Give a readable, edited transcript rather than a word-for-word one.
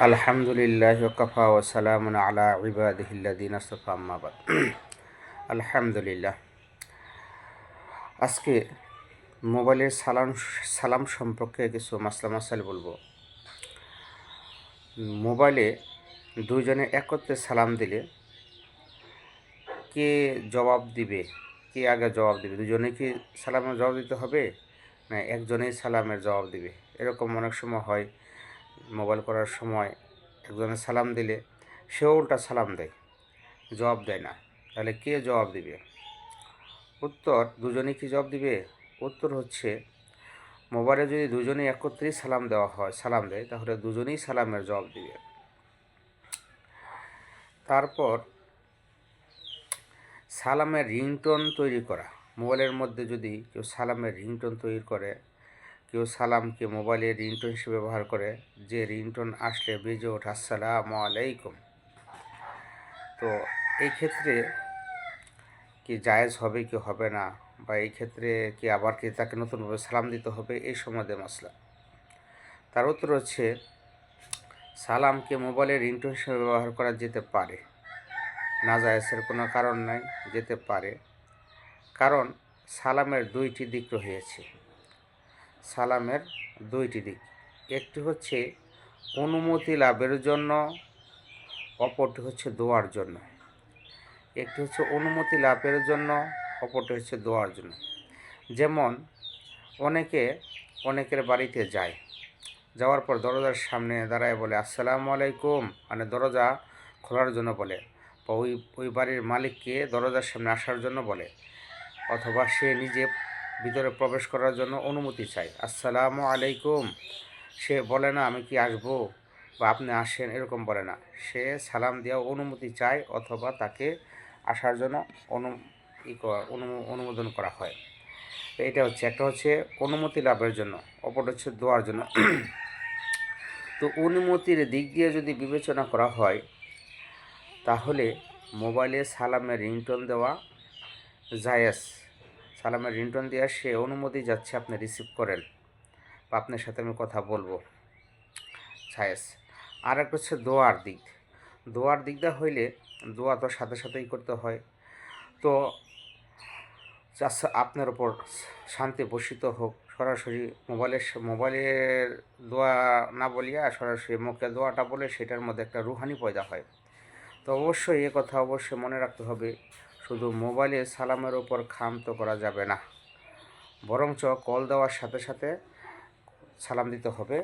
আলহামদুলিল্লাহি ওয়াকাফা ওয়া সালামুন আলা ইবাদিহিল্লাযিনা ইসতাফা আম্মা বাদ। আলহামদুলিল্লাহ। আজকে মোবাইলের সালাম সম্পর্কে কিছু মাসলা মাসাইল বলবো। মোবাইলে দুইজনে একত্রে সালাম দিলে কে জবাব দিবে, কে আগে জবাব দিবে? দুজনে কি সালামের জবাব দিতে হবে, না একজনেই সালামের জবাব দিবে? এরকম অনেক সময় হয়, মোবাইল করার সময় একজনে সালাম দিলে সেও উল্টা সালাম দেয়, জবাব দেয় না। তাহলে কে জবাব দিবে? উত্তর, দুজনেই কি জবাব দিবে? উত্তর হচ্ছে, মোবাইলে যদি দুজনেই একত্রেই সালাম দেয় তাহলে দুজনেই সালামের জবাব দিবে। তারপর সালামের রিংটোন তৈরি করা। মোবাইলের মধ্যে যদি কেউ সালামের রিংটোন তৈরি করে, কেউ সালামকে মোবাইলের রিংটোন হিসেবে ব্যবহার করে, যে রিংটোন আসলে বেজে ওঠে আসসালামু আলাইকুম, তো এই ক্ষেত্রে কি জায়েজ হবে কি হবে না, বা এই ক্ষেত্রে কি আবার কি তাকে নতুনভাবে সালাম দিতে হবে, এই সম্বন্ধে মাসলা। তার উত্তর হচ্ছে, সালামকে মোবাইলের রিংটোন হিসেবে ব্যবহার করা যেতে পারে, না জায়েজের কোনো কারণ নাই, যেতে পারে। কারণ সালামের দুইটি দিক রয়েছে। সালামের দুইটি দিক, একটি হচ্ছে অনুমতি লাভের জন্য, অপরটি হচ্ছে দোয়ার জন্য। একটি হচ্ছে অনুমতি লাভের জন্য, অপরটি হচ্ছে দোয়ার জন্য। যেমন অনেকের বাড়িতে যায়, যাওয়ার পর দরজার সামনে দাঁড়ায় বলে আসসালামু আলাইকুম, মানে দরজা খোলার জন্য বলে, বা ওই বাড়ির মালিককে দরজার সামনে আসার জন্য বলে, অথবা সে নিজে ভিতরে প্রবেশ করার জন্য অনুমতি চায়, আসসালামু আলাইকুম। সে বলে না আমি কি আসবো বা আপনি আসেন, এরকম বলে না। সে সালাম দেওয়া অনুমতি চায়, অথবা তাকে আসার জন্য অনুমোদন করা হয়। এটা হচ্ছে, একটা হচ্ছে অনুমতি লাভের জন্য, অপরটা হচ্ছে দোয়ার জন্য। তো অনুমতির দিক দিয়ে যদি বিবেচনা করা হয়, তাহলে মোবাইলে সালামের রিংটোন দেওয়া জায়েজ। সালামের রিংটোন দেওয়া, সে অনুমতি যাচ্ছে আপনি রিসিভ করেন বা আপনার সাথে আমি কথা বলবো, জায়েজ। আর একটা হচ্ছে দোয়ার দিক। দোয়ার দিকটা হইলে দোয়া তো সাথে সাথেই করতে হয়। তো আপনার ওপর শান্তি বর্ষিত হোক, সরাসরি মোবাইলের দোয়া না বলিয়া সরাসরি মুখে দোয়াটা বলে সেটার মধ্যে একটা রুহানি পয়দা হয়। তো অবশ্যই এ কথা অবশ্যই মনে রাখতে হবে, শুধু মোবাইলে সালামের ওপর ক্ষান্ত করা যাবে না, বরঞ্চ কল দেওয়ার সাথে সাথে সালাম দিতে হবে।